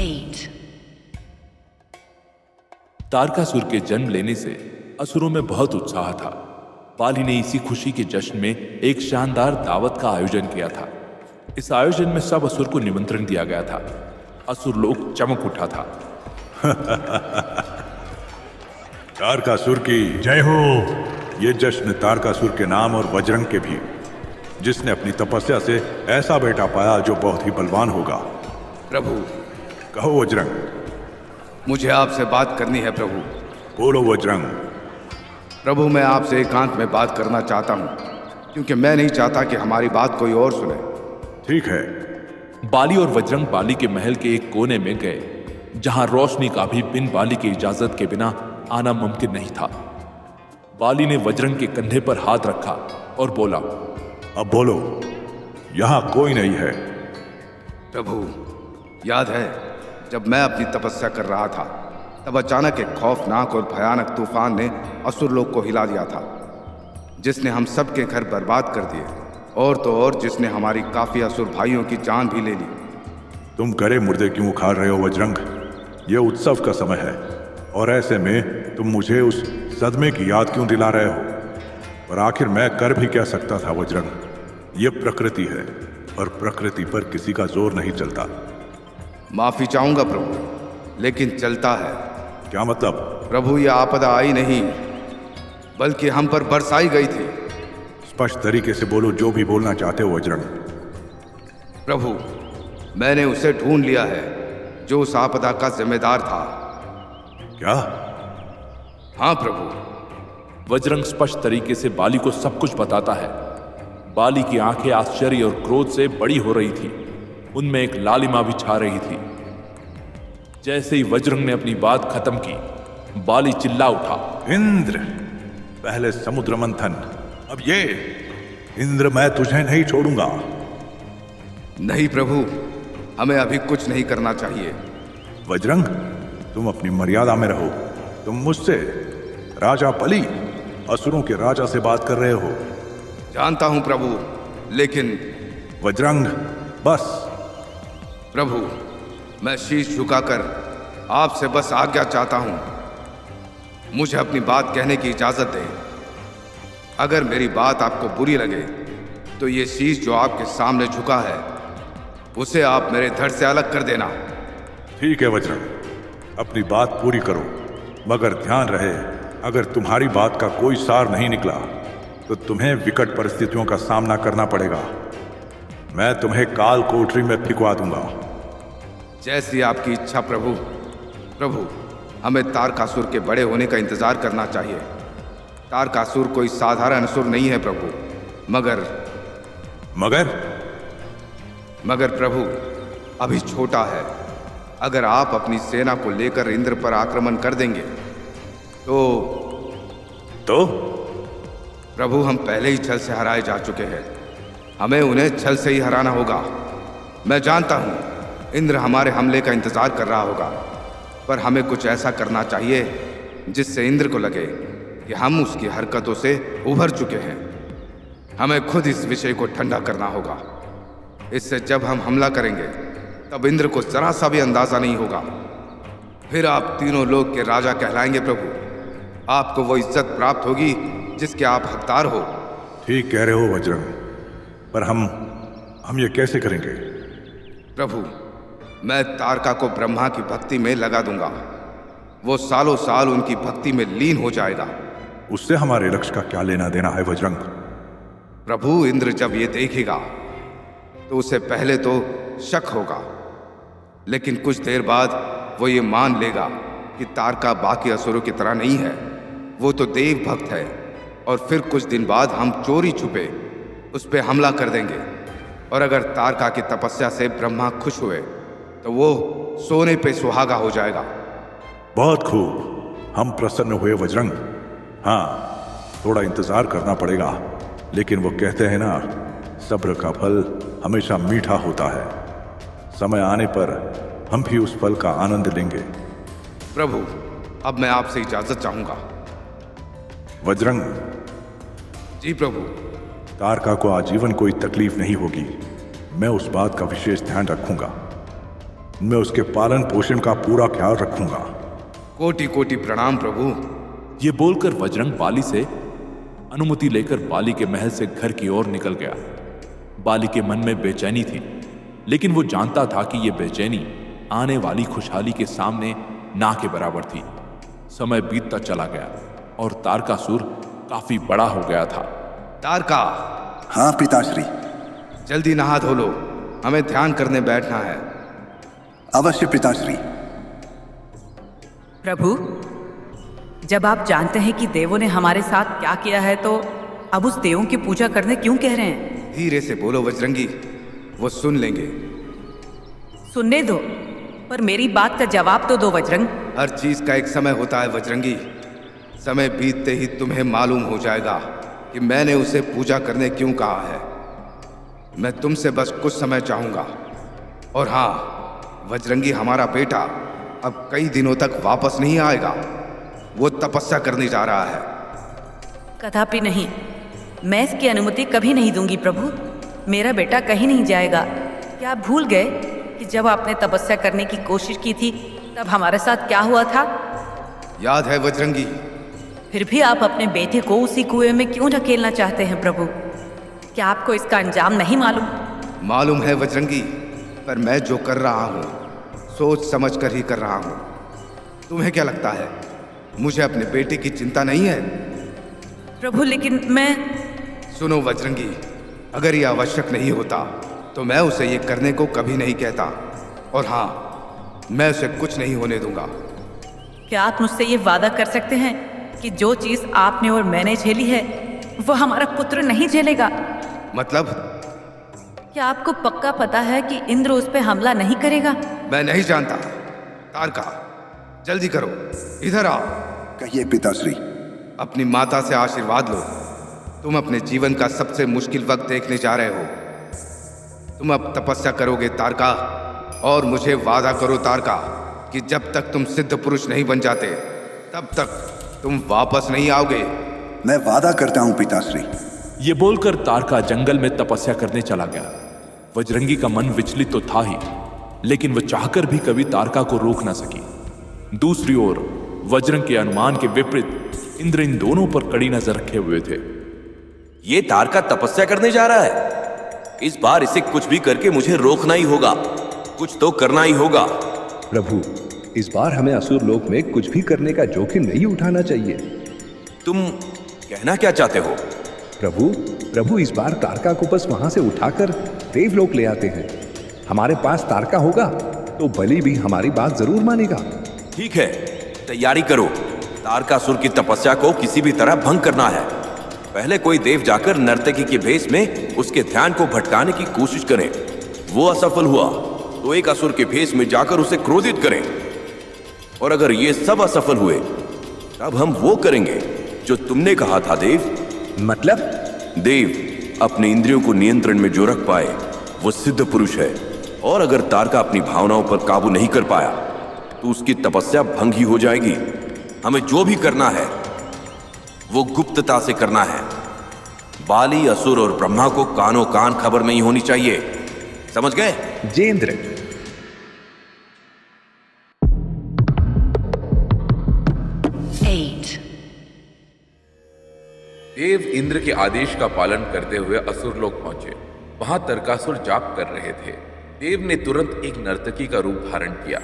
8. तारकासुर के जन्म लेने से असुरों में बहुत उत्साह था। बाली ने इसी खुशी के जश्न में एक शानदार दावत का आयोजन किया था। इस आयोजन में सब असुर को निमंत्रण दिया गया था। असुर लोग चमक उठा था। तारकासुर की जय हो। ये जश्न तारकासुर के नाम और वज्रंग के भी, जिसने अपनी तपस्या से ऐसा बेटा पाया जो बहुत ही बलवान होगा। प्रभु, कहो वज्रंग। मुझे आपसे बात करनी है प्रभु। बोलो वज्रंग। प्रभु, मैं आपसे एकांत में बात करना चाहता हूँ, क्योंकि मैं नहीं चाहता कि हमारी बात कोई और सुने। ठीक है। बाली और वज्रंग बाली के महल के एक कोने में गए, जहां रोशनी का भी बिन बाली की इजाजत के बिना आना मुमकिन नहीं था। बाली ने वज्रंग के कंधे पर हाथ रखा और बोला, अब बोलो, यहां कोई नहीं है। प्रभु, याद है जब मैं अपनी तपस्या कर रहा था, तब अचानक एक खौफनाक और भयानक तूफान ने असुर लोग को हिला दिया था, जिसने हम सबके घर बर्बाद कर दिए, और तो और जिसने हमारी काफी असुर भाइयों की जान भी ले ली। तुम गरे मुर्दे क्यों उखाड़ रहे हो वज्रंग? ये उत्सव का समय है, और ऐसे में तुम मुझे उस सदमे की याद क्यों दिला रहे हो? पर आखिर मैं कर भी क्या सकता था वज्रंग? ये प्रकृति है, और प्रकृति पर किसी का जोर नहीं चलता। माफी चाहूंगा प्रभु, लेकिन चलता है। क्या मतलब? प्रभु, यह आपदा आई नहीं, बल्कि हम पर बरसाई गई थी। स्पष्ट तरीके से बोलो जो भी बोलना चाहते हो वज्रंग। प्रभु, मैंने उसे ढूंढ लिया है जो उस आपदा का जिम्मेदार था। क्या? हाँ प्रभु। वज्रंग स्पष्ट तरीके से बाली को सब कुछ बताता है। बाली की आंखें आश्चर्य और क्रोध से बड़ी हो रही थी। उनमें एक लालिमा भी छा रही थी। जैसे ही वज्रंग ने अपनी बात खत्म की, बाली चिल्ला उठा, इंद्र, पहले समुद्र मंथन, अब ये। इंद्र, मैं तुझे नहीं छोड़ूंगा। नहीं प्रभु, हमें अभी कुछ नहीं करना चाहिए। वज्रंग, तुम अपनी मर्यादा में रहो। तुम मुझसे, राजा बलि, असुरों के राजा से बात कर रहे हो। जानता हूं प्रभु, लेकिन वज्रंग, बस। प्रभु, मैं शीश झुकाकर आपसे बस आज्ञा चाहता हूं। मुझे अपनी बात कहने की इजाजत दें। अगर मेरी बात आपको बुरी लगे, तो ये शीश जो आपके सामने झुका है, उसे आप मेरे धड़ से अलग कर देना। ठीक है वज्रंग, अपनी बात पूरी करो, मगर ध्यान रहे, अगर तुम्हारी बात का कोई सार नहीं निकला, तो तुम्हें विकट परिस्थितियों का सामना करना पड़ेगा। मैं तुम्हें काल कोठरी में फिकवा दूंगा। जैसी आपकी इच्छा प्रभु। प्रभु, हमें तारकासुर के बड़े होने का इंतजार करना चाहिए। तारकासुर कोई साधारण असुर नहीं है प्रभु, मगर प्रभु, अभी छोटा है। अगर आप अपनी सेना को लेकर इंद्र पर आक्रमण कर देंगे, तो प्रभु, हम पहले ही छल से हराए जा चुके हैं। हमें उन्हें छल से ही हराना होगा। मैं जानता हूं इंद्र हमारे हमले का इंतजार कर रहा होगा, पर हमें कुछ ऐसा करना चाहिए जिससे इंद्र को लगे कि हम उसकी हरकतों से उभर चुके हैं। हमें खुद इस विषय को ठंडा करना होगा। इससे जब हम हमला करेंगे, तब इंद्र को जरा सा भी अंदाजा नहीं होगा। फिर आप तीनों लोक के राजा कहलाएंगे प्रभु। आपको वो इज्जत प्राप्त होगी जिसके आप हकदार हो। ठीक कह रहे हो वज्रंग, पर हम ये कैसे करेंगे? प्रभु, मैं तारका को ब्रह्मा की भक्ति में लगा दूंगा। वो सालों साल उनकी भक्ति में लीन हो जाएगा। उससे हमारे लक्ष्य का क्या लेना देना है वज्रंग? प्रभु, इंद्र जब ये देखेगा, तो उसे पहले तो शक होगा, लेकिन कुछ देर बाद वो ये मान लेगा कि तारका बाकी असुरों की तरह नहीं है। वो तो देव भक्त है। और फिर कुछ दिन बाद हम चोरी छुपे उस पर हमला कर देंगे, और अगर तारका की तपस्या से ब्रह्मा खुश हुए, तो वो सोने पे सुहागा हो जाएगा। बहुत खूब, हम प्रसन्न हुए वज्रंग। हाँ, थोड़ा इंतजार करना पड़ेगा, लेकिन वो कहते हैं ना, सब्र का फल हमेशा मीठा होता है। समय आने पर हम भी उस फल का आनंद लेंगे। प्रभु, अब मैं आपसे इजाजत चाहूंगा। वज्रंग। जी प्रभु। तारका को आजीवन कोई तकलीफ नहीं होगी। मैं उस बात का विशेष ध्यान रखूंगा। मैं उसके पालन पोषण का पूरा ख्याल रखूंगा। कोटि कोटि प्रणाम प्रभु। ये बोलकर वज्रंग बाली से अनुमति लेकर बाली के महल से घर की ओर निकल गया। बाली के मन में बेचैनी थी, लेकिन वो जानता था कि ये बेचैनी आने वाली खुशहाली के सामने ना के बराबर थी। समय बीतता चला गया और तारकासुर काफी बड़ा हो गया था। तारका। हाँ पिताश्री। जल्दी नहा धो लो, हमें ध्यान करने बैठना है। अवश्य पिताश्री। प्रभु, जब आप जानते हैं कि देवों ने हमारे साथ क्या किया है, तो अब उस देवों की पूजा करने क्यों कह रहे हैं? धीरे से बोलो वज्रंगी, वो सुन लेंगे। सुनने दो, पर मेरी बात का जवाब तो दो वज्रंग। हर चीज का एक समय होता है वज्रंगी। समय बीतते ही तुम्हें मालूम हो जाएगा कि मैंने उसे पूजा करने क्यों कहा है। मैं तुमसे बस कुछ समय चाहूंगा। और हाँ वज्रंगी, हमारा बेटा अब कई दिनों तक वापस नहीं आएगा। वो तपस्या करने जा रहा है। कदापि नहीं, मैं इसकी अनुमति कभी नहीं दूंगी प्रभु। मेरा बेटा कहीं नहीं जाएगा। क्या आप भूल गए कि जब आपने तपस्या करने की कोशिश की थी तब हमारे साथ क्या हुआ था? याद है वज्रंगी। फिर भी आप अपने बेटे को उसी कुएं में क्यों ढकेलना चाहते हैं प्रभु? क्या आपको इसका अंजाम नहीं मालूम? मालूम है वज्रंगी, पर मैं जो कर रहा हूं सोच समझ कर ही कर रहा हूं। तुम्हें क्या लगता है मुझे अपने बेटे की चिंता नहीं है? प्रभु लेकिन मैं... सुनो वज्रंगी, अगर यह आवश्यक नहीं होता तो मैं उसे ये करने को कभी नहीं कहता। और हाँ, मैं उसे कुछ नहीं होने दूंगा। क्या आप मुझसे ये वादा कर सकते हैं कि जो चीज आपने और मैंने झेली है वो हमारा पुत्र नहीं झेलेगा? मतलब? क्या आपको पक्का पता है कि इंद्र उस पर हमला नहीं करेगा? मैं नहीं जानता। तारका, जल्दी करो, इधर आओ। कहिए पिताश्री। अपनी माता से आशीर्वाद लो। तुम अपने जीवन का सबसे मुश्किल वक्त देखने जा रहे हो। तुम अब तपस्या करोगे तारका, और मुझे वादा करो तारका कि जब तक तुम सिद्ध पुरुष नहीं बन जाते तब तक तुम वापस नहीं आओगे। मैं वादा करता हूं पिताश्री। ये बोलकर तारका जंगल में तपस्या करने चला गया। वज्रंगी का मन विचलित तो था ही, लेकिन वह चाहकर भी कभी तारका को रोक ना सकी। दूसरी ओर वज्रंग के अनुमान के विपरीत इंद्र इन दोनों पर कड़ी नजर रखे हुए थे। ये तारका तपस्या करने जा रहा है। इस बार इसे कुछ भी करके मुझे रोकना ही होगा। कुछ तो करना ही होगा। प्रभु, इस बार हमें असुर लोक में कुछ भी करने का जोखिम नहीं उठाना चाहिए। तुम कहना क्या चाहते हो? प्रभु इस बार तारका को बस वहां से उठाकर देवलोक ले आते हैं। हमारे पास तारका होगा तो बलि भी हमारी बात जरूर मानेगा। ठीक है, तैयारी करो। तारकासुर की तपस्या को किसी भी तरह भंग करना है। पहले कोई देव जाकर नर्तकी के भेष में उसके ध्यान को भटकाने की कोशिश करें। वो असफल हुआ तो एक असुर के भेष में जाकर उसे क्रोधित करें। और अगर ये सब असफल हुए तब हम वो करेंगे जो तुमने कहा था देव। मतलब? देव अपने इंद्रियों को नियंत्रण में जो रख पाए वो सिद्ध पुरुष है। और अगर तारका अपनी भावनाओं पर काबू नहीं कर पाया तो उसकी तपस्या भंग ही हो जाएगी। हमें जो भी करना है वो गुप्तता से करना है। बाली, असुर और ब्रह्मा को कानों कान खबर नहीं होनी चाहिए। समझ गए? जेंद्र। देव इंद्र के आदेश का पालन करते हुए असुर लोग पहुंचे। वहां तारकासुर जाप कर रहे थे। देव ने तुरंत एक नर्तकी का रूप धारण किया।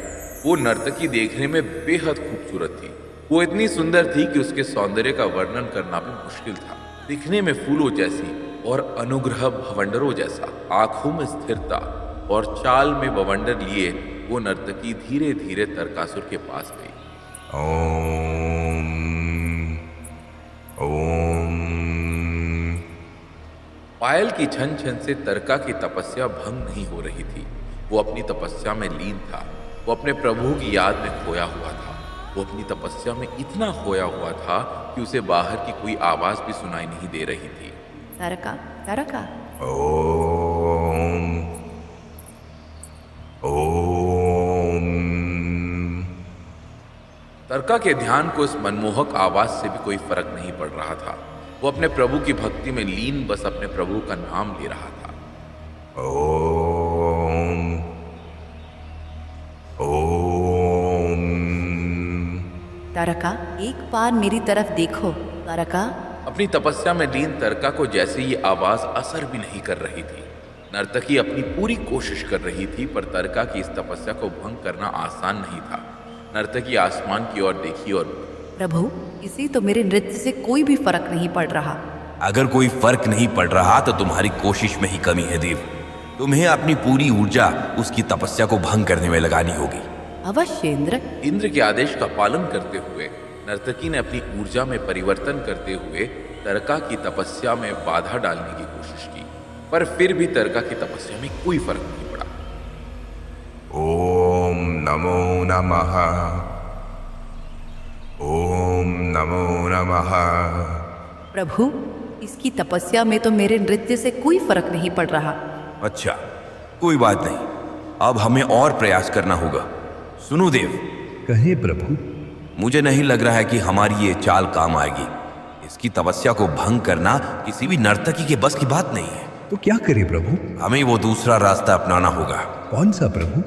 वो नर्तकी देखने में बेहद खूबसूरत थी। वो इतनी सुंदर थी कि उसके सौंदर्य का वर्णन करना भी मुश्किल था। दिखने में फूलों जैसी और अनुग्रह भवंडरों जैसा, आंखों में स्थिरता और चाल में बवंडर लिए वो नर्तकी धीरे धीरे तारकासुर के पास गई। ओम ओम। पायल की छन छन से तारका की तपस्या भंग नहीं हो रही थी। वो अपनी तपस्या में लीन था। वो अपने प्रभु की याद में खोया हुआ था। वो अपनी तपस्या में इतना खोया हुआ था कि उसे बाहर की कोई आवाज भी सुनाई नहीं दे रही थी। तारका, तारका। ओम ओम। तारका के ध्यान को इस मनमोहक आवाज से भी कोई फर्क नहीं पड़ रहा था। वो अपने प्रभु की भक्ति में लीन बस अपने प्रभु का नाम ले रहा था। ओम तारका, एक बार मेरी तरफ देखो। तारका। अपनी तपस्या में लीन तरका को जैसे ये आवाज असर भी नहीं कर रही थी। नर्तकी अपनी पूरी कोशिश कर रही थी, पर तरका की इस तपस्या को भंग करना आसान नहीं था। नर्तकी आसमान की ओर देखी और प्रभु, इसे तो मेरे नृत्य से कोई भी फर्क नहीं पड़ रहा। अगर कोई फर्क नहीं पड़ रहा तो तुम्हारी कोशिश में ही कमी है देव। तुम्हें अपनी पूरी ऊर्जा उसकी तपस्या को भंग करने में लगानी होगी। अवश्य इंद्र। इंद्र के आदेश का पालन करते हुए नर्तकी ने अपनी ऊर्जा में परिवर्तन करते हुए तरका की तपस्या में बाधा डालने की कोशिश की, पर फिर भी तरका की तपस्या में कोई फर्क नहीं पड़ा। ओम नमो नमः, ओम नमो नमः। प्रभु, इसकी तपस्या में तो मेरे नृत्य से कोई फर्क नहीं पड़ रहा। अच्छा, कोई बात नहीं, अब हमें और प्रयास करना होगा। सुनो देव। कहे प्रभु। मुझे नहीं लग रहा है कि हमारी ये चाल काम आएगी। इसकी तपस्या को भंग करना किसी भी नर्तकी के बस की बात नहीं है। तो क्या करे प्रभु? हमें वो दूसरा रास्ता अपनाना होगा। कौन सा प्रभु?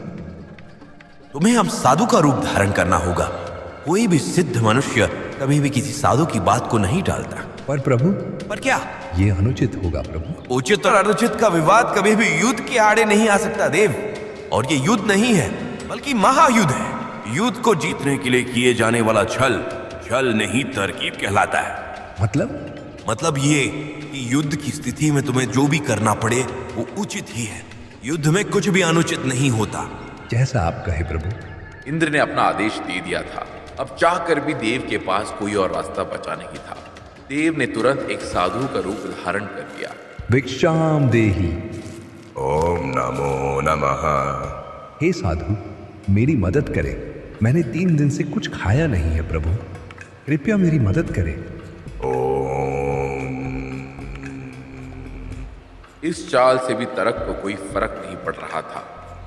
तुम्हें अब साधु का रूप धारण करना होगा। कोई भी सिद्ध मनुष्य कभी भी किसी साधु की बात को नहीं टालता। पर प्रभु। पर क्या? ये अनुचित होगा प्रभु। उचित और अनुचित का विवाद कभी भी युद्ध के आड़े नहीं आ सकता देव। और ये युद्ध नहीं है, बल्कि महायुद्ध है। युद्ध को जीतने के लिए किए जाने वाला छल नहीं तरकीब कहलाता है। मतलब ये कि युद्ध की स्थिति में तुम्हें जो भी करना पड़े वो उचित ही है। युद्ध में कुछ भी अनुचित नहीं होता। जैसा आप कहे प्रभु। इंद्र ने अपना आदेश दे दिया था। अब चाहकर भी देव के पास कोई और रास्ता बचा नहीं था। देव ने तुरंत एक साधु का रूप धारण कर लिया। भिक्षाम देहि। ओम नमो नमः। हे साधु, मेरी मदद करे। मैंने 3 दिन से कुछ खाया नहीं है प्रभु, कृपया मेरी मदद करें। इस चाल से भी तरक को कोई फर्क नहीं पड़ रहा था।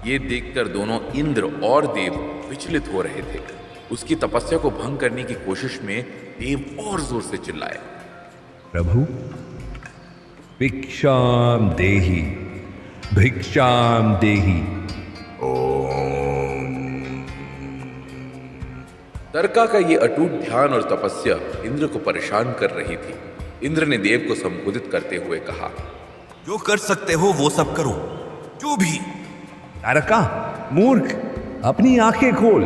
ये देखकर दोनों इंद्र और देव विचलित हो रहे थे। उसकी तपस्या को भंग करने की कोशिश में देव और जोर से चिल्लाए, प्रभु, भिक्षाम देहि, भिक्षाम देहि। तरका का ये अटूट ध्यान और तपस्या इंद्र को परेशान कर रही थी। इंद्र ने देव को संबोधित करते हुए कहा, जो कर सकते हो वो सब करो, जो भी। तारका, मूर्ख, अपनी आंखें खोल।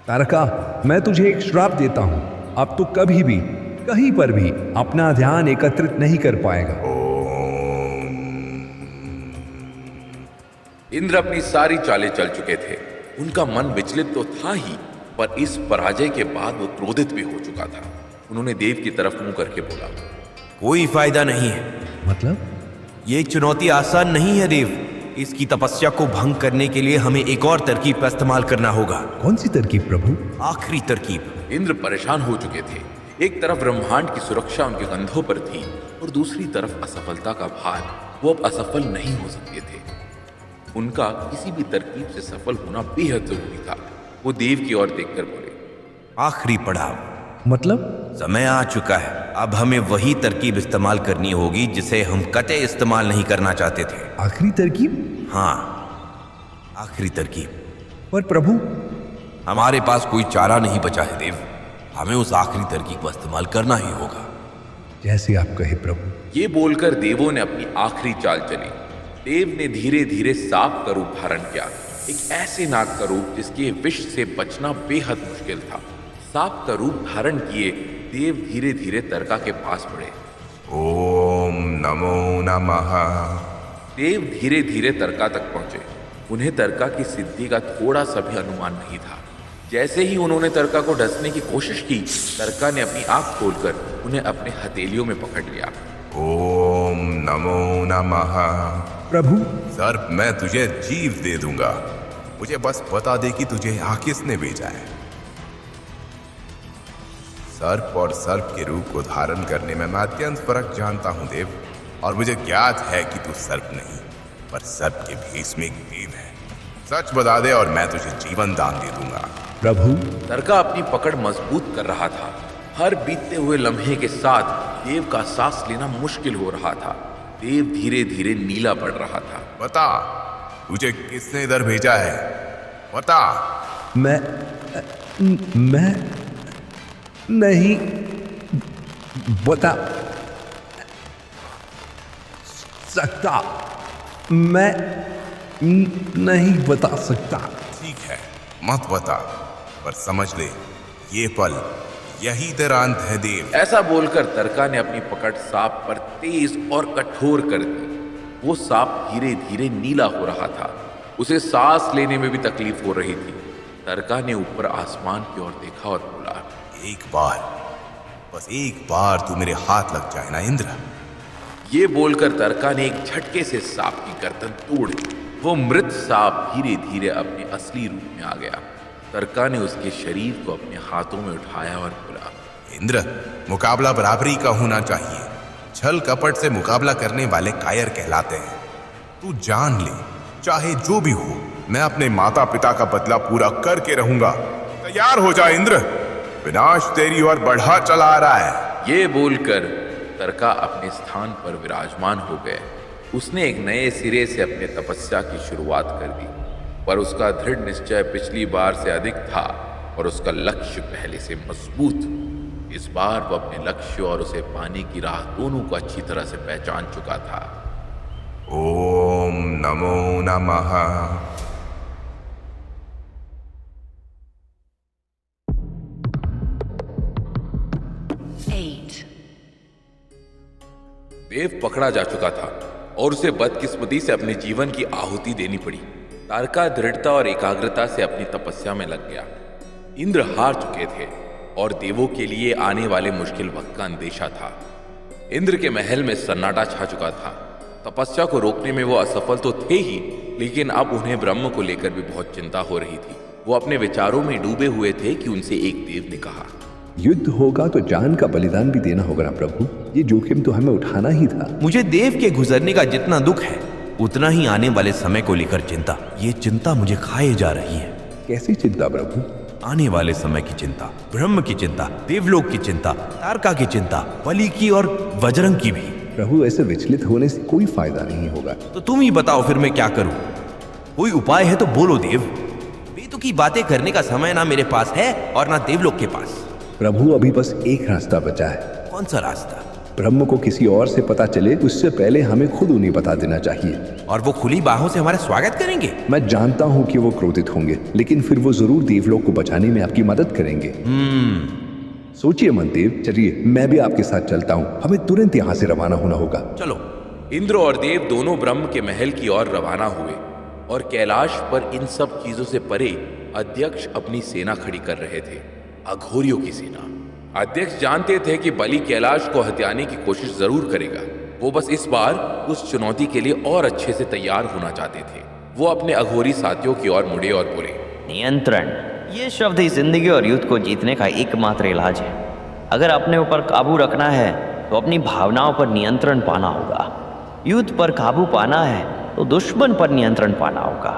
तारका, मैं तुझे एक श्राप देता हूं। अब तो कभी भी कहीं पर भी अपना ध्यान एकत्रित नहीं कर पाएगा। इंद्र अपनी सारी चालें चल चुके थे। उनका मन विचलित तो था ही, पर इस पराजय के बाद वो क्रोधित भी हो चुका था। उन्होंने देव की तरफ मुंह करके बोला, कोई फायदा नहीं है। मतलब? ये चुनौती आसान नहीं है देव। इसकी तपस्या को भंग करने के लिए हमें एक और तरकीब का इस्तेमाल करना होगा। कौन सी तरकीब प्रभु? आखिरी तरकीब। इंद्र परेशान हो चुके थे। एक तरफ ब्रह्मांड की सुरक्षा उनके कंधों पर थी और दूसरी तरफ असफलता का भार। वो अब असफल नहीं हो सकते थे। उनका किसी भी तरकीब से सफल होना बेहद जरूरी था। वो देव की ओर देखकर बोले, आखिरी पड़ाव। मतलब? समय आ चुका है। अब हमें वही तरकीब इस्तेमाल करनी होगी जिसे हम कतई इस्तेमाल नहीं करना चाहते थे। आखिरी तरकीब? हाँ, आखिरी तरकीब। पर प्रभु, हमारे पास कोई चारा नहीं बचा है देव। हमें उस आखिरी तरकीब का इस्तेमाल करना ही होगा। जैसे आप कहे प्रभु। ये बोलकर देवों ने अपनी आखिरी चाल चली। देव ने धीरे धीरे सांप का रूप धारण किया, एक ऐसे नाग का रूप जिसके विष से बचना बेहद मुश्किल था। सांप का रूप धारण किए देव धीरे धीरे तरका के पास बढ़े। ओम नमो नमः। देव धीरे धीरे तरका तक पहुंचे। उन्हें तरका की सिद्धि का थोड़ा सा भी अनुमान नहीं था। जैसे ही उन्होंने तरका को डसने की कोशिश की, तरका ने अपनी आंख खोलकर उन्हें अपने हथेलियों में पकड़ लिया। ओम नमो नमः। प्रभु, सर्प, मैं तुझे जीव दे दूंगा। मुझे बस बता दे कि तुझे यहाँ किसने भेजा है। सर्प और सर्प के रूप को धारण करने में मैं अत्यंत फर्क जानता हूँ देव, और मुझे ज्ञात है कि तू सर्प नहीं पर सर्प के भेष में एक देव है। सच बता दे और मैं तुझे जीवन दान दे दूंगा। प्रभु। तरका अपनी पकड़ मजबूत कर रहा था। हर बीतते हुए लम्हे के साथ देव का सांस लेना मुश्किल हो रहा था। देव धीरे धीरे नीला पड़ रहा था। बता, तुझे किसने इधर भेजा है? बता। मैं नहीं बता सकता। मैं नहीं बता सकता। ठीक है, मत बता, पर समझ ले, ये पल यही तेरा अंत है देव। ऐसा बोलकर तरका ने अपनी पकड़ सांप पर तेज और कठोर कर दी। वो सांप धीरे धीरे नीला हो रहा था। उसे सांस लेने में भी तकलीफ हो रही थी। तरका ने ऊपर आसमान की ओर देखा और बोला, एक बार, बस एक बार तू मेरे हाथ लग जाए ना इंद्र। ये बोलकर तरका ने एक झटके से सांप की गर्दन तोड़ दी। वो मृत सांप धीरे धीरे अपने असली रूप में आ गया। तरका ने उसके शरीर को अपने हाथों में उठाया और बोला, इंद्र, मुकाबला बराबरी का होना चाहिए। छल कपट से मुकाबला करने वाले कायर कहलाते हैं। तू जान ले, चाहे जो भी हो, मैं अपने माता पिता का बदला पूरा करके रहूंगा। तैयार हो जा इंद्र, विनाश तेरी ओर बढ़ा चला आ रहा है। ये बोलकर तरका अपने स्थान पर विराजमान हो गए। उसने एक नए सिरे से अपने तपस्या की शुरुआत कर दी, पर उसका दृढ़ निश्चय पिछली बार से अधिक था और उसका लक्ष्य पहले से मजबूत। इस बार वो अपने लक्ष्य और उसे पाने की राह दोनों को अच्छी तरह से पहचान चुका था। ओम नमो नमः। देव पकड़ा जा चुका था और उसे बदकिस्मती से अपने जीवन की आहुति देनी पड़ी। तारका दृढ़ता और एकाग्रता से अपनी तपस्या में लग गया। इंद्र हार चुके थे और देवों के लिए आने वाले मुश्किल वक्त का अंदेशा था। इंद्र के महल में सन्नाटा छा चुका था। तपस्या को रोकने में वो असफल तो थे ही, लेकिन अब उन्हें ब्रह्म को लेकर भी बहुत चिंता हो रही थी। वो अपने विचारों में डूबे हुए थे कि उनसे एक देव ने कहा, युद्ध होगा तो जान का बलिदान भी देना होगा ना प्रभु। ये जोखिम तो हमें उठाना ही था। मुझे देव के गुजरने का जितना दुख है, उतना ही आने वाले समय को लेकर चिंता। ये चिंता मुझे खाए जा रही है। कैसी चिंता प्रभु? आने वाले समय की चिंता, ब्रह्म की चिंता, देवलोक की चिंता, तारका की चिंता, बलि की और वज्रंग की भी। प्रभु, ऐसे विचलित होने से कोई फायदा नहीं होगा। तो तुम ही बताओ फिर मैं क्या करूं? कोई उपाय है तो बोलो देव। बेतुकी बातें करने का समय ना मेरे पास है और ना देवलोक के पास। प्रभु, अभी बस एक रास्ता बचा है। कौन सा रास्ता? ब्रह्म को किसी और से पता चले उससे पहले हमें खुद उन्हें बता देना चाहिए। और वो खुली बाहों से हमारा स्वागत करेंगे? मैं जानता हूँ कि वो क्रोधित होंगे, लेकिन फिर वो जरूर देवलोक को बचाने में आपकी मदद करेंगे। सोचिए मनदेव, चलिए मैं भी आपके साथ चलता हूँ। हमें तुरंत यहाँ से रवाना होना होगा। चलो। इंद्र और देव दोनों ब्रह्म के महल की ओर रवाना हुए और कैलाश पर इन सब चीजों से परे अध्यक्ष अपनी सेना खड़ी कर रहे थे, अघोरियों की सेना। अध्यक्ष जानते थे कि बलि कैलाश को हत्याने की कोशिश जरूर करेगा। वो बस इस बार उस चुनौती के लिए और अच्छे से तैयार होना चाहते थे। वो अपने अघोरी साथियों की ओर मुड़े और बोले, नियंत्रण, ये शब्द ही जिंदगी और युद्ध को जीतने का एकमात्र इलाज है। अगर अपने ऊपर काबू रखना है तो अपनी भावनाओं पर नियंत्रण पाना होगा। युद्ध पर काबू पाना है तो दुश्मन पर नियंत्रण पाना होगा।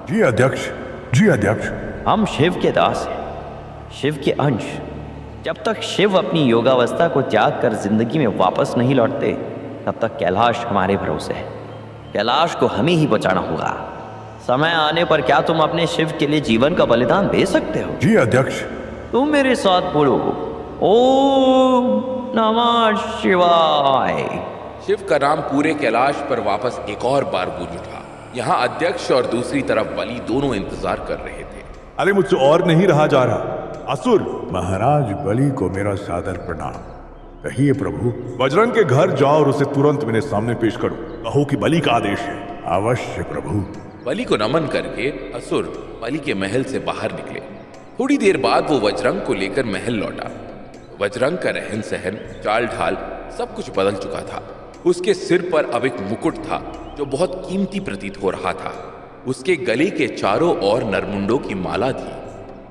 जी अध्यक्ष, जी अध्यक्ष। हम शिव के दास हैं, शिव के अंश। जब तक शिव अपनी योगावस्था को त्याग कर जिंदगी में वापस नहीं लौटते, तब तक कैलाश हमारे भरोसे है। कैलाश को हमें ही बचाना होगा। समय आने पर क्या तुम अपने शिव के लिए जीवन का बलिदान दे सकते हो? जी अध्यक्ष। तुम मेरे साथ बोलो, ओम नमः शिवाय। शिव का नाम पूरे कैलाश पर वापस एक और बार गूंज उठा। यहाँ अध्यक्ष और दूसरी तरफ बलि दोनों इंतजार कर रहे थे। अरे मुझसे और नहीं रहा जा रहा। असुर महाराज बलि को मेरा सादर प्रणाम। कहिए प्रभु, बजरंग के घर जाओ और उसे तुरंत मेरे सामने पेश करो। कहो कि बलि का आदेश है। अवश्य प्रभु। बलि को नमन करके असुर बलि के महल से बाहर निकले। थोड़ी देर बाद वो वज्रंग को लेकर महल लौटा। वज्रंग का रहन सहन, चाल ढाल सब कुछ बदल चुका था। उसके सिर पर अब एक मुकुट था जो बहुत कीमती प्रतीत हो रहा था। उसके गले के चारों ओर नरमुंडों की माला थी।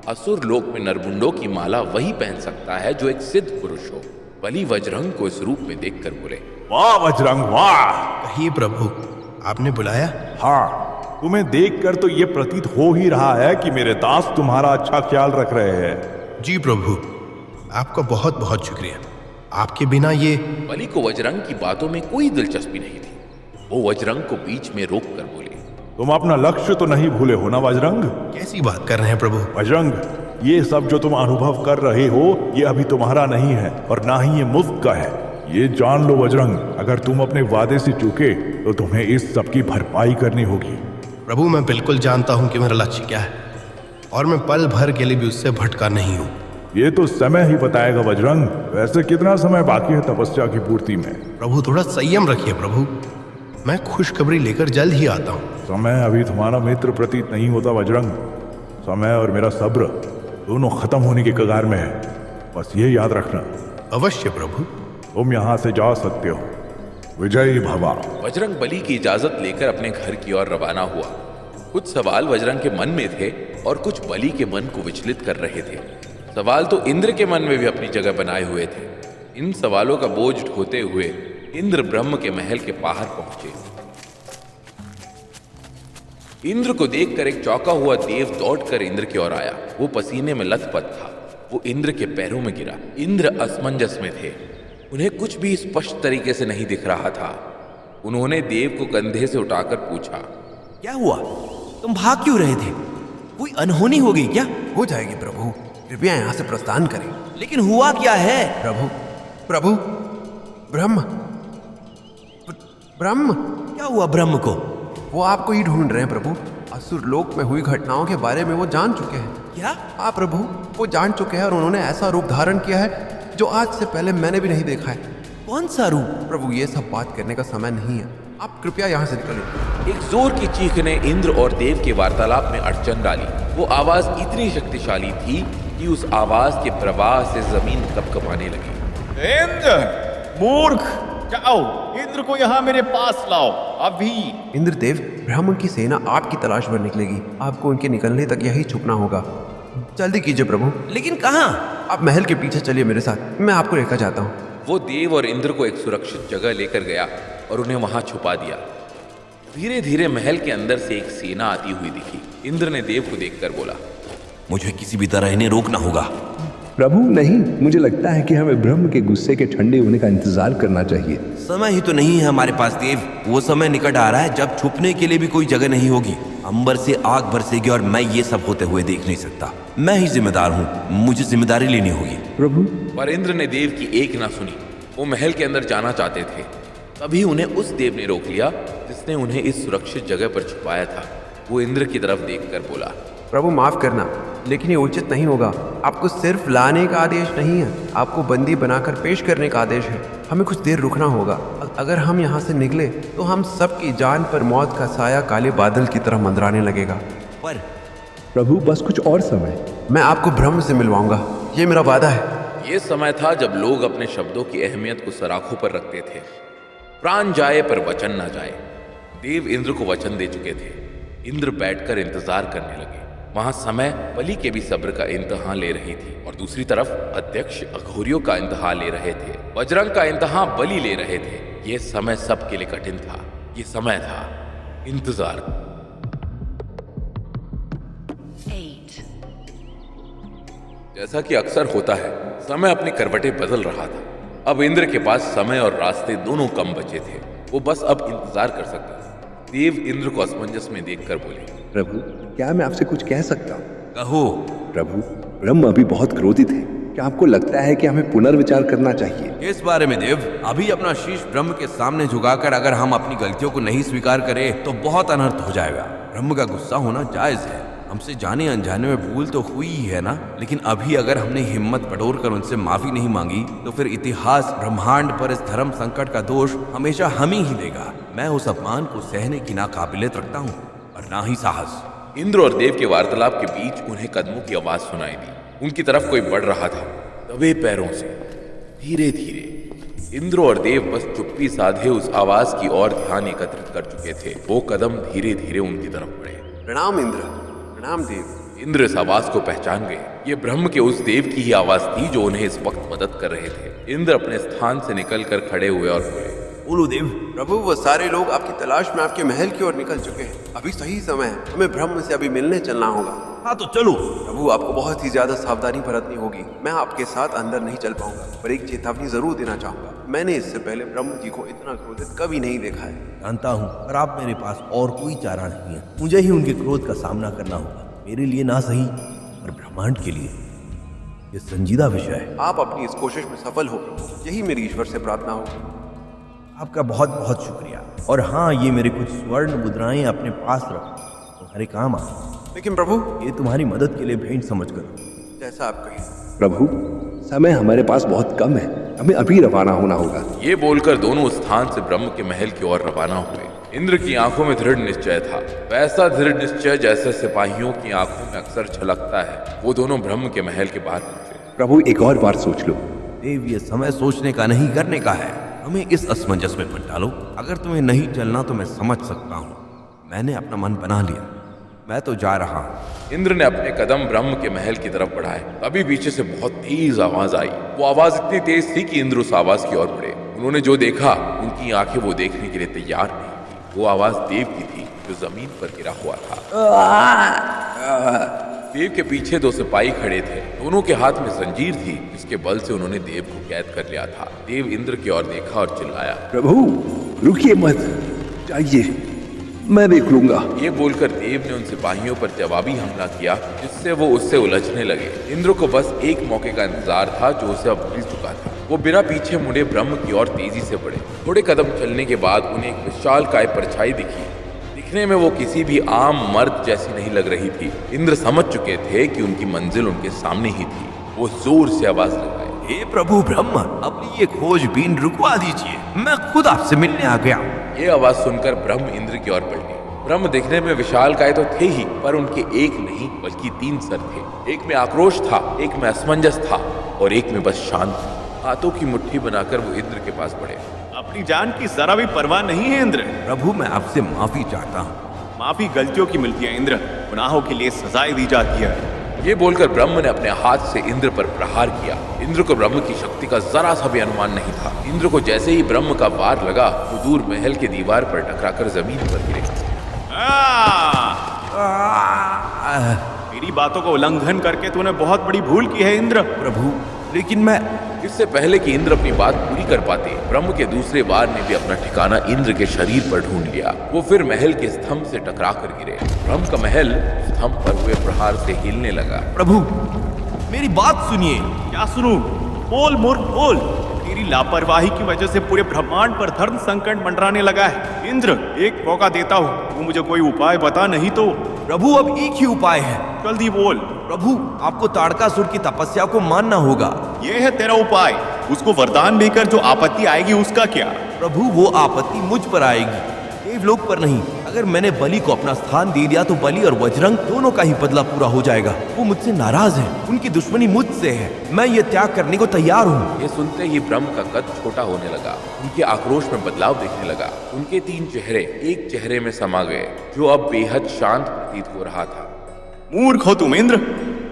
असुर लोक में नरमुंडों की माला वही पहन सकता है जो एक सिद्ध पुरुष हो। बलि वज्रंग को इस रूप में देखकर बोले, वाह वज्रंग वाह। कहिए प्रभु, आपने बुलाया? हाँ, तुम्हें देखकर तो ये प्रतीत हो ही रहा है कि मेरे दास तुम्हारा अच्छा ख्याल रख रहे हैं। जी प्रभु, आपका बहुत बहुत शुक्रिया। आपके बिना ये। बलि को वज्रंग की बातों में कोई दिलचस्पी नहीं थी। वो वज्रंग को बीच में रोक कर बोले, तुम अपना लक्ष्य तो नहीं भूले हो ना बजरंग? कैसी बात कर रहे हैं प्रभु? बजरंग, ये सब जो तुम अनुभव कर रहे हो ये अभी तुम्हारा नहीं है और ना ही ये मुफ्त का है। ये जान लो बजरंग, अगर तुम अपने वादे से चूके तो तुम्हें इस सब की भरपाई करनी होगी। प्रभु मैं बिल्कुल जानता हूं कि मेरा लक्ष्य क्या है और मैं पल भर के लिए भी उससे भटका नहीं हूं। ये तो समय ही बताएगा बजरंग। वैसे कितना समय बाकी है तपस्या की पूर्ति में? प्रभु थोड़ा संयम रखिए प्रभु, मैं खुशखबरी लेकर जल्द ही आता हूँ। समय अभी तुम्हारा मित्र प्रतीत नहीं होता बजरंग। समय और मेरा सब्र दोनों खत्म होने के कगार में है, बस ये याद रखना। अवश्य प्रभु। तुम यहाँ से जा सकते हो। विजयी भवा। बजरंग बली की इजाजत लेकर अपने घर की ओर रवाना हुआ। कुछ सवाल बजरंग के मन में थे और कुछ बली के मन को विचलित कर रहे थे। सवाल तो इंद्र के मन में भी अपनी जगह बनाए हुए थे। इन सवालों का बोझ ढोते हुए इंद्र ब्रह्म के महल के बाहर पहुंचे। इंद्र को देखकर एक चौंका हुआ देव दौड़कर इंद्र की ओर आया। वो पसीने में लथपथ था। वो इंद्र के पैरों में गिरा। इंद्र असमंजस में थे। उन्हें कुछ भी स्पष्ट तरीके से नहीं दिख रहा था। उन्होंने देव को कंधे से उठाकर पूछा, क्या हुआ? तुम भाग क्यों रहे थे? कोई अनहोनी हो गई क्या? हो जाएगी प्रभु, कृपया यहाँ से प्रस्थान करें। लेकिन हुआ क्या है? प्रभु ब्रह्म क्या हुआ ब्रह्म को? वो आपको ही ढूंढ रहे हैं प्रभु। असुर लोक में हुई घटनाओं के बारे में वो जान चुके हैं। क्या? हाँ प्रभु, वो जान चुके हैं और उन्होंने ऐसा रूप धारण किया है जो आज से पहले मैंने भी नहीं देखा है। कौन सा रूप? प्रभु ये सब बात करने का समय नहीं है, आप कृपया यहाँ से निकलिए। एक जोर की चीख ने इंद्र और देव के वार्तालाप में अड़चन डाली। वो आवाज इतनी शक्तिशाली थी कि उस आवाज के प्रवाह से जमीन कपकपाने लगी। इंद्र मूर्ख, जाओ इंद्र को यहाँ मेरे पास लाओ अभी। इंद्रदेव, ब्राह्मण की सेना आपकी तलाश पर निकलेगी। आपको उनके निकलने तक यही छुपना होगा। जल्दी कीजिए प्रभु। लेकिन कहाँ? आप महल के पीछे चलिए मेरे साथ, मैं आपको लेकर जाता हूँ। वो देव और इंद्र को एक सुरक्षित जगह लेकर गया और उन्हें वहां छुपा दिया। धीरे धीरे महल के अंदर से एक सेना आती हुई दिखी। इंद्र ने देव को देखकर बोला, मुझे किसी भी तरह इन्हें रोकना होगा। प्रभु नहीं, मुझे लगता है कि हमें ब्रह्म के गुस्से के ठंडे होने का इंतजार करना चाहिए। समय ही तो नहीं है हमारे पास देव। वो समय निकट आ रहा है जब छुपने के लिए भी कोई जगह नहीं होगी। अंबर से आग बरसेगी और मैं ये सब होते हुए देख नहीं सकता। मैं ही जिम्मेदार हूँ, मुझे जिम्मेदारी लेनी होगी। प्रभु। पर इंद्र ने देव की एक ना सुनी। वो महल के अंदर जाना चाहते थे। तभी उन्हें उस देव ने रोक लिया जिसने उन्हें इस सुरक्षित जगह पर छुपाया था। वो इंद्र की तरफ देखकर बोला, प्रभु माफ करना, लेकिन ये उचित नहीं होगा। आपको सिर्फ लाने का आदेश नहीं है, आपको बंदी बनाकर पेश करने का आदेश है। हमें कुछ देर रुकना होगा। अगर हम यहाँ से निकले तो हम सबकी जान पर मौत का साया काले बादल की तरह मंडराने लगेगा। पर प्रभु बस कुछ और समय। मैं आपको ब्रह्म से मिलवाऊंगा, ये मेरा वादा है। ये समय था जब लोग अपने शब्दों की अहमियत को सराखों पर रखते थे। प्राण जाए पर वचन ना जाए। देव इंद्र को वचन दे चुके थे। इंद्र बैठकर इंतजार करने लगे। वहां समय बलि के भी सब्र का इम्तिहान ले रही थी और दूसरी तरफ अध्यक्ष अघोरियों का इम्तिहान ले रहे थे। बजरंग का इम्तिहान बलि ले रहे थे। यह समय सबके लिए कठिन था। यह समय था इंतजार। जैसा कि अक्सर होता है, समय अपनी करवटें बदल रहा था। अब इंद्र के पास समय और रास्ते दोनों कम बचे थे। वो बस अब इंतजार कर सकता था। देव इंद्र को असमंजस में देखकर बोले, प्रभु क्या मैं आपसे कुछ कह सकता हूँ? कहो। प्रभु ब्रह्म अभी बहुत क्रोधित है। क्या आपको लगता है कि हमें पुनर्विचार करना चाहिए? इस बारे में देव, अभी अपना शीश ब्रह्म के सामने झुकाकर अगर हम अपनी गलतियों को नहीं स्वीकार करें तो बहुत अनर्थ हो जाएगा। ब्रह्म का गुस्सा होना जायज है। हमसे जाने अनजाने में भूल तो हुई ही है ना, लेकिन अभी अगर हमने हिम्मत बटोर कर उनसे माफी नहीं मांगी तो फिर इतिहास ब्रह्मांड पर इस धर्म संकट का दोष हमेशा हम ही देगा। मैं उस अपमान को सहने की ना काबिलियत रखता हूँ और ना ही साहस। इंद्र और देव के वार्तालाप के बीच उन्हें कदमों की आवाज सुनाई दी। उनकी तरफ कोई बढ़ रहा था, दबे पैरों से, धीरे धीरे। इंद्र और देव बस चुप्पी साधे उस आवाज की ओर ध्यान एकत्रित कर चुके थे। वो कदम धीरे धीरे उनकी तरफ बढ़े। प्रणाम इंद्र, प्रणाम देव। इंद्र इस आवाज को पहचान गए। ये ब्रह्म के उस देव की ही आवाज थी जो उन्हें इस वक्त मदद कर रहे थे। इंद्र अपने स्थान से निकलकर खड़े हुए और बोले, बोलो देव। प्रभु वो सारे लोग आपकी तलाश में आपके महल की ओर निकल चुके हैं। अभी सही समय है, हमें ब्रह्म से अभी मिलने चलना होगा। हाँ तो चलो। प्रभु, आपको बहुत ही ज्यादा सावधानी बरतनी होगी। मैं आपके साथ अंदर नहीं चल पाऊंगा, पर एक चेतावनी जरूर देना चाहूंगा। मैंने इससे पहले ब्रह्म जी को इतना क्रोधित कभी नहीं देखा है। जानता हूँ, पर आप मेरे पास और कोई चारा नहीं है। मुझे ही उनके क्रोध का सामना करना होगा। मेरे लिए ना सही, पर ब्रह्मांड के लिए ये संजीदा विषय है। आप अपनी इस कोशिश में सफल हो प्रभु, यही मेरी ईश्वर से प्रार्थना होगी। आपका बहुत बहुत शुक्रिया। और हाँ, ये मेरे कुछ स्वर्ण मुद्राएं अपने पास रखो, तुम्हारे काम आ। लेकिन प्रभु, ये तुम्हारी मदद के लिए भेंट समझ कर। जैसा आप कहें। प्रभु, समय हमारे पास बहुत कम है, हमें अभी रवाना होना होगा। ये बोलकर दोनों उस स्थान से ब्रह्म के महल की ओर रवाना हुए। इंद्र की आंखों में दृढ़ निश्चय था, वैसा दृढ़ निश्चय जैसे सिपाहियों की आंखों में अक्सर झलकता है। वो दोनों ब्रह्म के महल के बाहर पहुंचे। प्रभु, एक और बार सोच लो। देव, ये समय सोचने का नहीं, करने का है। हमें इस असमंजस में मत डालो। अगर तुम्हें नहीं चलना तो मैं समझ सकता हूँ। मैंने अपना मन बना लिया, मैं तो जा रहा हूँ। इंद्र ने अपने कदम ब्रह्म के महल की तरफ बढ़ाए। तभी पीछे से बहुत तेज आवाज आई। वो आवाज इतनी तेज थी कि इंद्र उस आवाज की ओर बढ़े। उन्होंने जो देखा, उनकी आंखें वो देखने के लिए तैयार नहीं थी। वो आवाज देव की थी, जो जमीन पर गिरा हुआ था। देव के पीछे दो सिपाही खड़े थे। दोनों के हाथ में जंजीर थी, जिसके बल से उन्होंने देव को कैद कर लिया था। देव इंद्र की ओर देखा और चिल्लाया, प्रभु रुकिए मत, जाइए, मैं देख लूंगा। ये बोलकर देव ने उन सिपाहियों पर जवाबी हमला किया, जिससे वो उससे उलझने लगे। इंद्र को बस एक मौके का इंतजार था, जो उसे अब मिल चुका था। वो बिना पीछे मुड़े ब्रह्म की ओर तेजी से बढ़े। थोड़े कदम चलने के बाद उन्हें एक विशालकाय परछाई दिखी। दिखने में वो किसी भी आम मर्द जैसी नहीं लग रही थी। इंद्र समझ चुके थे कि उनकी मंजिल उनके सामने ही थी। वो जोर से आवाज लगाए, हे प्रभु ब्रह्म, अपनी ये खोजबीन रुकवा दीजिए, मैं खुद आपसे मिलने आ गया। ये आवाज सुनकर ब्रह्म इंद्र की ओर बढ़े। ब्रह्म दिखने में विशालकाय तो थे ही, पर उनके एक नहीं बल्कि 3 सर थे। एक में आक्रोश था, एक में असमंजस था और एक में बस शांति। हाथों की मुट्ठी बनाकर वो इंद्र के पास बढ़े। अपनी जान की जरा भी परवाह नहीं है इंद्र। प्रभु, मैं आपसे माफी चाहता हूँ। माफी गलतियों की मिलती है इंद्र, गुनाहों के लिए सजाएं दी जाती है। ये बोलकर ब्रह्म ने अपने हाथ से इंद्र पर प्रहार किया। इंद्र को ब्रह्म की शक्ति का जरा सा भी अनुमान नहीं था। इंद्र को जैसे ही ब्रह्म का वार लगा, वो दूर महल की दीवार पर टकराकर जमीन पर गिरे। मेरी बातों का उल्लंघन करके तूने बहुत बड़ी भूल की है इंद्र। प्रभु, लेकिन मैं इससे पहले कि इंद्र अपनी बात पूरी कर पाते, ब्रह्म के दूसरे वार ने भी अपना ठिकाना इंद्र के शरीर पर ढूंढ लिया। वो फिर महल के स्तंभ से टकरा कर गिरे। ब्रह्म का महल स्तंभ पर हुए प्रहार से हिलने लगा। प्रभु, मेरी बात सुनिए। क्या सुनूं? बोल मूर्ख बोल। तेरी लापरवाही की वजह से पूरे ब्रह्मांड पर धर्म संकट मंडराने लगा है। इंद्र, एक मौका देता हूँ, तू मुझे कोई उपाय बता, नहीं तो। प्रभु, अब एक ही उपाय है। जल्दी बोल। प्रभु, आपको ताड़कासुर की तपस्या को मानना होगा। ये है तेरा उपाय। उसको वरदान देकर जो आपत्ति आएगी उसका क्या? प्रभु, वो आपत्ति मुझ पर आएगी, देवलोक पर नहीं। अगर मैंने बलि को अपना स्थान दे दिया तो बलि और बजरंग दोनों का ही बदला पूरा हो जाएगा। वो मुझसे नाराज है, उनकी दुश्मनी मुझसे है। मैं ये त्याग करने को तैयार हूँ। ये सुनते ही ब्रह्म का कद छोटा होने लगा। उनके आक्रोश में बदलाव दिखने लगा। उनके 3 चेहरे एक चेहरे में समा गए, जो अब बेहद शांत प्रतीत हो रहा था। मूर्ख हो तुम इंद्र,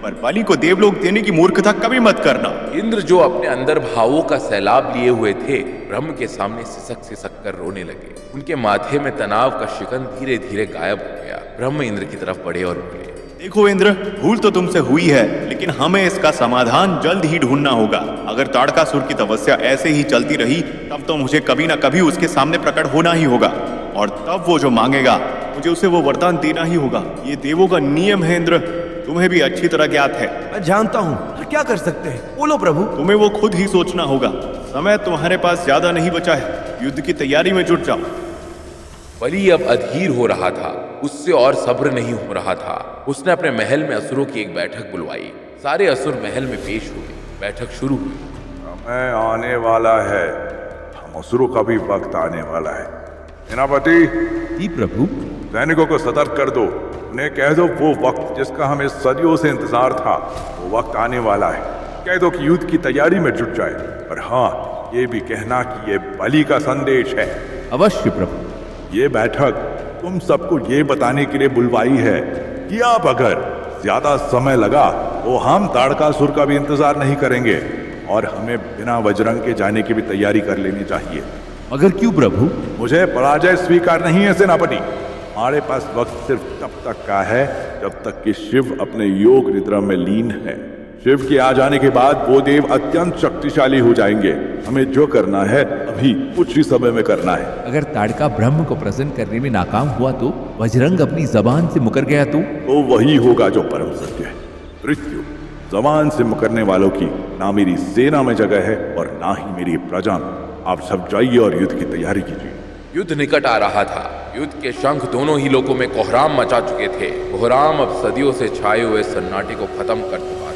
पर बलि को देवलोक देने की मूर्खता कभी मत करना। इंद्र, जो अपने अंदर भावों का सैलाब लिए हुए थे, ब्रह्म के सामने सिसक सिसक कर रोने लगे। उनके माथे में तनाव का शिकन धीरे धीरे गायब हो गया। ब्रह्म इंद्र की तरफ बढ़े और बोले, देखो इंद्र, भूल तो तुमसे हुई है, लेकिन हमें इसका समाधान जल्द ही ढूंढना होगा। अगर ताड़कासुर की तपस्या ऐसे ही चलती रही, तब तो मुझे कभी ना कभी उसके सामने प्रकट होना ही होगा, और तब वो जो मांगेगा मुझे उसे वो वरदान देना ही होगा। ये देवों का नियम है इंद्र, तुम्हें भी अच्छी तरह ज्ञात है। मैं जानता हूँ, पर क्या कर सकते हैं? बोलो प्रभु। तुम्हें वो खुद ही सोचना होगा। समय तुम्हारे पास ज्यादा नहीं बचा है, युद्ध की तैयारी में जुट जाओ। बलि अब अधीर हो रहा था, उससे और सब्र नहीं हो रहा था। उसने अपने महल में असुरों की एक बैठक बुलवाई। सारे असुर महल में पेश हुए। बैठक शुरू हुई। समय आने वाला है, हम असुरों का भी वक्त आने वाला है। सेनापति जी प्रभु। सैनिकों को सतर्क कर दो। उन्हें कह दो वो वक्त जिसका हमें सदियों से इंतजार था, वो वक्त आने वाला है। कह दो कि युद्ध की तैयारी में जुट जाए। पर हाँ, ये भी कहना कि ये बलि का संदेश है। अवश्य प्रभु। ये बैठक तुम सबको ये बताने के लिए बुलवाई है कि अब अगर ज्यादा समय लगा तो हम ताड़कासुर का भी इंतजार नहीं करेंगे और हमें बिना बजरंग के जाने की भी तैयारी कर लेनी चाहिए। मगर क्यों प्रभु? मुझे पराजय स्वीकार नहीं है सेनापति। हमारे पास वक्त सिर्फ तब तक का है जब तक कि शिव अपने योग निद्रा में लीन है। शिव के आ जाने के बाद वो देव अत्यंत शक्तिशाली हो जाएंगे। हमें जो करना है अभी कुछ ही समय में करना है। अगर ताड़का ब्रह्म को प्रसन्न करने में नाकाम हुआ तो वज्रंग अपनी जबान से मुकर गया तो वही होगा जो परम सत्य है। मृत्यु जबान से मुकरने वालों की ना मेरी सेना में जगह है और ना ही मेरी प्रजा में। आप सब जाइए और युद्ध की तैयारी कीजिए। युद्ध निकट आ रहा था। युद्ध के शंख दोनों ही लोगों में कोहराम मचा चुके थे। कोहराम अब सदियों से छाए हुए सन्नाटे को खत्म कर चुका